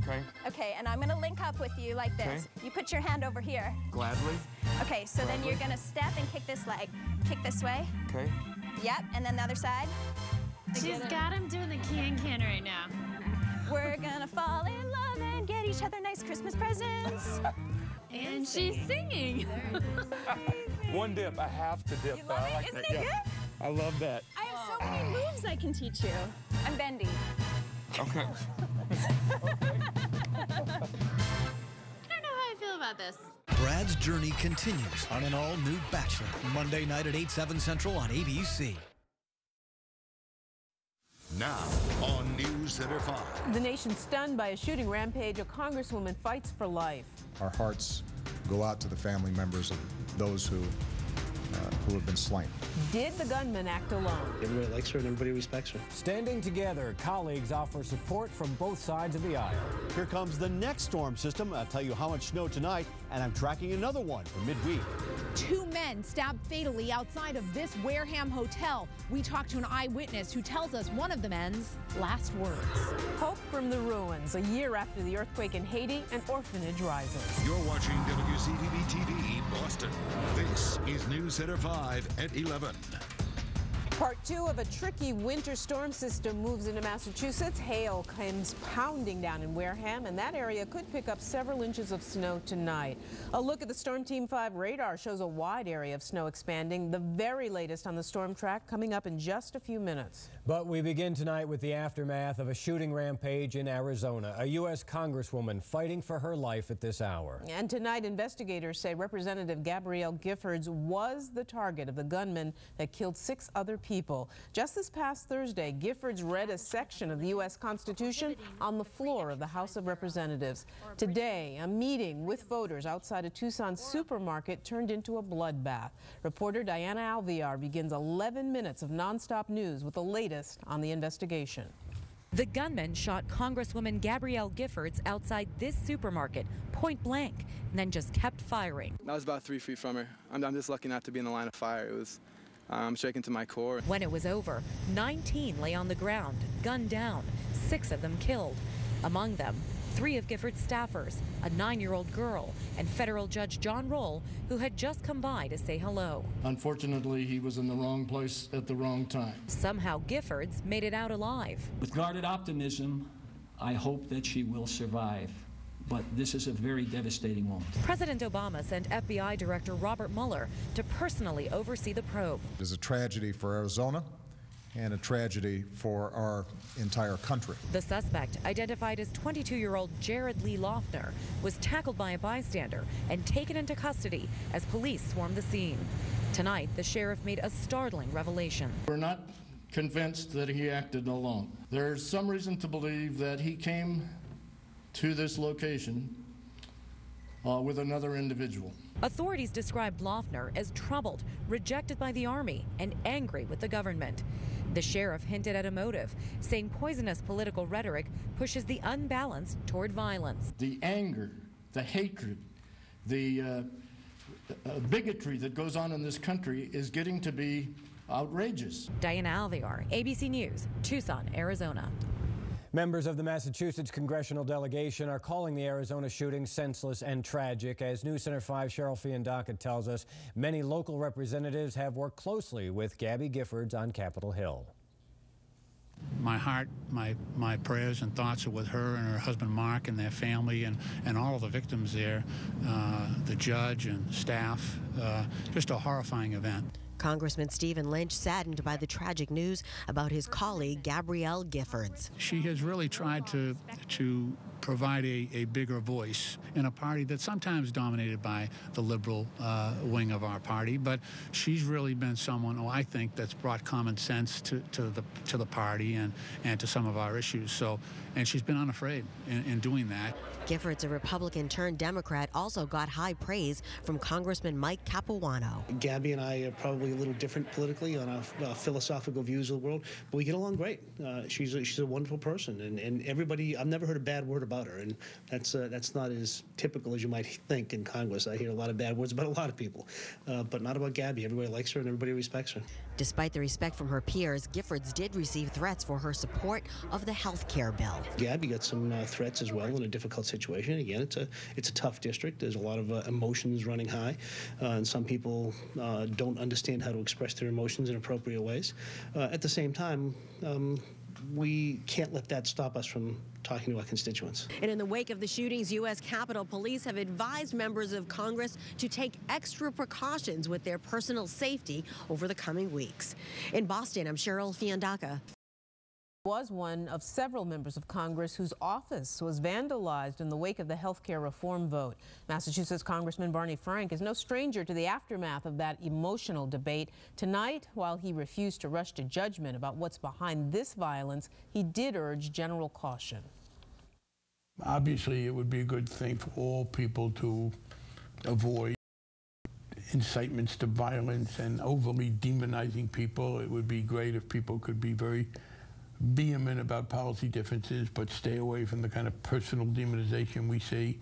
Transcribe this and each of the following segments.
Okay. Okay, and I'm gonna link up with you like this. Okay. You put your hand over here. Gladly. Okay, so then you're gonna step and kick this leg. Kick this way. Okay. Yep, and then the other side. She's got him doing the can right now. We're gonna fall in love and get each other nice Christmas presents. And she's singing. One dip. I have to dip. You love it? Like Isn't that. it good? I love that. I have so many moves I can teach you. I'm bendy. Okay. I don't know how I feel about this. Brad's journey continues on an all-new Bachelor, Monday night at 8, 7 Central on ABC. Now on News Center 5. The nation stunned by a shooting rampage. A congresswoman fights for life. Our hearts go out to the family members of those who have been slain. Did the gunman act alone? Everybody likes her and everybody respects her. Standing together, colleagues offer support from both sides of the aisle. Here comes the next storm system. I'll tell you how much snow tonight, and I'm tracking another one for midweek. 2 men stabbed fatally outside of this Wareham hotel. We talked to an eyewitness who tells us one of the men's last words. Hope from the ruins. A year after the earthquake in Haiti, an orphanage rises. You're watching WCVB-TV Boston. This is News Center 5 at 11. Part 2 of a tricky winter storm system moves into Massachusetts. Hail comes pounding down in Wareham, and that area could pick up several inches of snow tonight. A look at the Storm Team 5 radar shows a wide area of snow expanding. The very latest on the storm track coming up in just a few minutes. But we begin tonight with the aftermath of a shooting rampage in Arizona. A U.S. congresswoman fighting for her life at this hour. And tonight, investigators say Representative Gabrielle Giffords was the target of the gunman that killed 6 other people. Just this past Thursday, Giffords read a section of the U.S. Constitution on the floor of the House of Representatives. Today, a meeting with voters outside a Tucson supermarket turned into a bloodbath. Reporter Diana Alvear begins 11 minutes of nonstop news with the latest on the investigation. The gunman shot Congresswoman Gabrielle Giffords outside this supermarket, point blank, and then just kept firing. I was about 3 feet from her. I'm just lucky not to be in the line of fire. It was I'm shaken to my core. When it was over, 19 lay on the ground, gunned down, 6 of them killed. Among them, 3 of Giffords' staffers, a 9-year-old girl, and federal Judge John Roll, who had just come by to say hello. Unfortunately, he was in the wrong place at the wrong time. Somehow Giffords made it out alive. With guarded optimism, I hope that she will survive. But this is a very devastating moment. President Obama sent FBI Director Robert Mueller to personally oversee the probe. It is a tragedy for Arizona and a tragedy for our entire country. The suspect, identified as 22-year-old Jared Lee Loeffner, was tackled by a bystander and taken into custody as police swarmed the scene. Tonight, the sheriff made a startling revelation. We're not convinced that he acted alone. There's some reason to believe that he came to this location with another individual. Authorities described Loeffner as troubled, rejected by the Army, and angry with the government. The sheriff hinted at a motive, saying poisonous political rhetoric pushes the unbalanced toward violence. The anger, the hatred, the bigotry that goes on in this country is getting to be outrageous. Diana Alvear, ABC News, Tucson, Arizona. Members of the Massachusetts congressional delegation are calling the Arizona shooting senseless and tragic. As News Center 5 Cheryl Fiandaca tells us, many local representatives have worked closely with Gabby Giffords on Capitol Hill. My heart, my prayers and thoughts are with her and her husband Mark and their family and all of the victims there, the judge and staff. Just a horrifying event. Congressman Stephen Lynch saddened by the tragic news about his colleague Gabrielle Giffords. She has really tried to provide a bigger voice in a party that's sometimes dominated by the liberal wing of our party, but she's really been someone who I think that's brought common sense to the party and to some of our issues. So, and she's been unafraid in doing that. Giffords, a Republican turned Democrat, also got high praise from Congressman Mike Capuano. Gabby and I are probably a little different politically on our philosophical views of the world, but we get along great. She's a wonderful person, and everybody, I've never heard a bad word about her, and that's not as typical as you might think in Congress. I hear a lot of bad words about a lot of people, but not about Gabby. Everybody likes her and everybody respects her. Despite the respect from her peers, Giffords did receive threats for her support of the health care bill. Gabby got some threats as well in a difficult situation. Again, it's a tough district. There's a lot of emotions running high, and some people don't understand how to express their emotions in appropriate ways. At the same time, we can't let that stop us from talking to our constituents. And in the wake of the shootings, U.S. Capitol Police have advised members of Congress to take extra precautions with their personal safety over the coming weeks. In Boston, I'm Cheryl Fiandaca. Was one of several members of Congress whose office was vandalized in the wake of the health care reform vote. Massachusetts Congressman Barney Frank is no stranger to the aftermath of that emotional debate. Tonight, while he refused to rush to judgment about what's behind this violence, he did urge general caution. Obviously, it would be a good thing for all people to avoid incitements to violence and overly demonizing people. It would be great if people could be very vehement about policy differences, but stay away from the kind of personal demonization we see.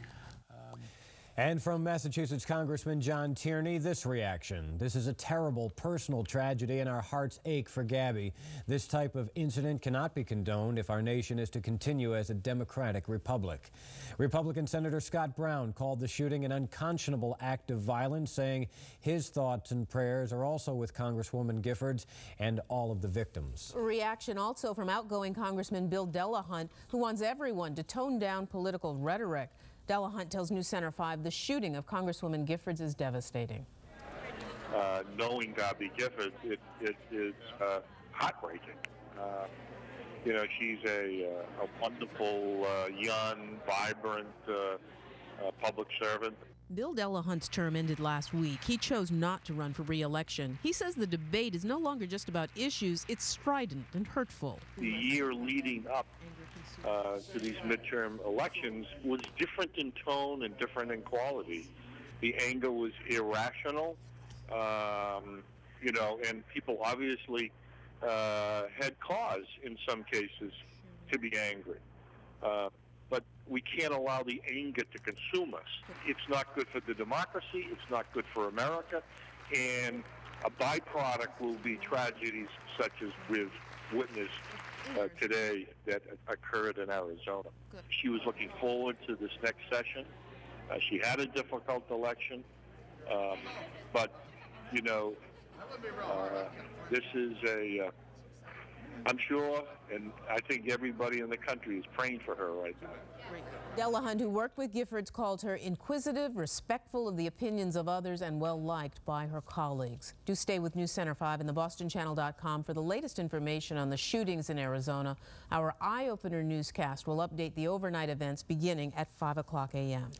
And from Massachusetts Congressman John Tierney, this reaction. This is a terrible personal tragedy, and our hearts ache for Gabby. This type of incident cannot be condoned if our nation is to continue as a democratic republic. Republican Senator Scott Brown called the shooting an unconscionable act of violence, saying his thoughts and prayers are also with Congresswoman Giffords and all of the victims. Reaction also from outgoing Congressman Bill Delahunt, who wants everyone to tone down political rhetoric. Delahunt tells News Center 5 the shooting of Congresswoman Giffords is devastating. Knowing Gabby Giffords, it is heartbreaking. You know, she's a wonderful, young, vibrant public servant. Bill Delahunt's term ended last week. He chose not to run for re-election. He says the debate is no longer just about issues, it's strident and hurtful. The year leading up to these midterm elections was different in tone and different in quality. The anger was irrational, you know, and people obviously had cause in some cases to be angry. But we can't allow the anger to consume us. It's not good for the democracy, it's not good for America, and a byproduct will be tragedies such as we've witnessed today that occurred in Arizona. She was looking forward to this next session. She had a difficult election, but, you know, this is I'm sure, and I think everybody in the country is praying for her right now. Delahunt, who worked with Giffords, called her inquisitive, respectful of the opinions of others, and well-liked by her colleagues. Do stay with News Center 5 and thebostonchannel.com for the latest information on the shootings in Arizona. Our eye-opener newscast will update the overnight events beginning at 5 o'clock a.m.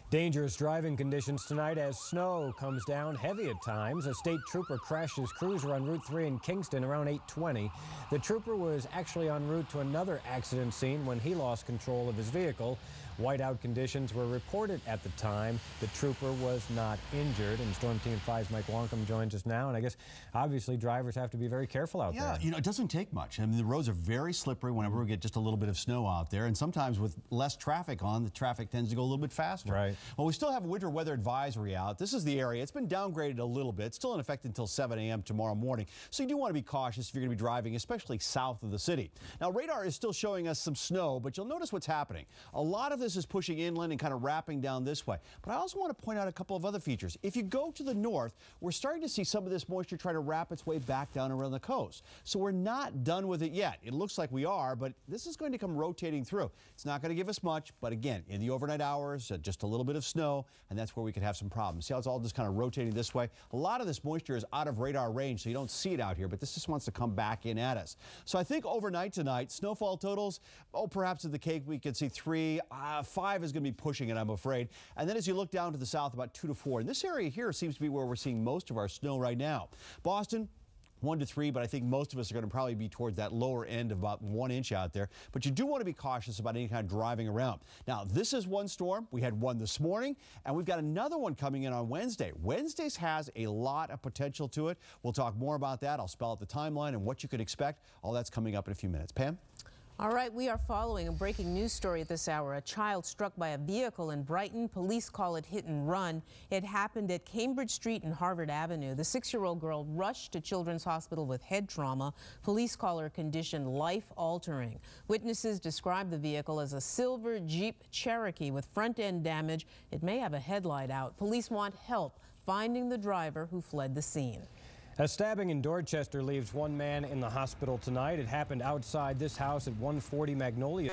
Dangerous driving conditions tonight as snow comes down heavy at times. A state trooper crashed his cruiser on Route 3 in Kingston around 8:20. The trooper was actually en route to another accident scene when he lost control of his vehicle. Whiteout conditions were reported at the time. The trooper was not injured. And Storm Team 5's Mike Wonkum joins us now. And I guess, obviously, drivers have to be very careful out there. Yeah, you know, it doesn't take much. I mean, the roads are very slippery whenever we get just a little bit of snow out there. And sometimes with less traffic on, the traffic tends to go a little bit faster. Right. Well, we still have a winter weather advisory out. This is the area. It's been downgraded a little bit. It's still in effect until 7 a.m. tomorrow morning. So you do want to be cautious if you're going to be driving, especially south of the city. Now, radar is still showing us some snow, but you'll notice what's happening. A lot of this is pushing inland and kind of wrapping down this way. But I also want to point out a couple of other features. If you go to the north, we're starting to see some of this moisture try to wrap its way back down around the coast. So we're not done with it yet. It looks like we are, but this is going to come rotating through. It's not going to give us much, but again, in the overnight hours, just a little bit of snow, and that's where we could have some problems. See how it's all just kind of rotating this way? A lot of this moisture is out of radar range, so you don't see it out here, but this just wants to come back in at us. So I think overnight tonight, snowfall totals, perhaps at the Cape we could see 3, 5 is going to be pushing it, I'm afraid. And then as you look down to the south, about 2 to 4. And this area here seems to be where we're seeing most of our snow right now. Boston, 1 to 3, but I think most of us are going to probably be towards that lower end of about 1 inch out there. But you do want to be cautious about any kind of driving around. Now, this is one storm. We had one this morning, and we've got another one coming in on Wednesday. Wednesday's has a lot of potential to it. We'll talk more about that. I'll spell out the timeline and what you could expect. All that's coming up in a few minutes. Pam? All right, we are following a breaking news story at this hour. A child struck by a vehicle in Brighton. Police call it hit and run. It happened at Cambridge Street and Harvard Avenue. The 6-year-old girl rushed to Children's Hospital with head trauma. Police call her condition life-altering. Witnesses describe the vehicle as a silver Jeep Cherokee with front-end damage. It may have a headlight out. Police want help finding the driver who fled the scene. A stabbing in Dorchester leaves one man in the hospital tonight. It happened outside this house at 140 Magnolia.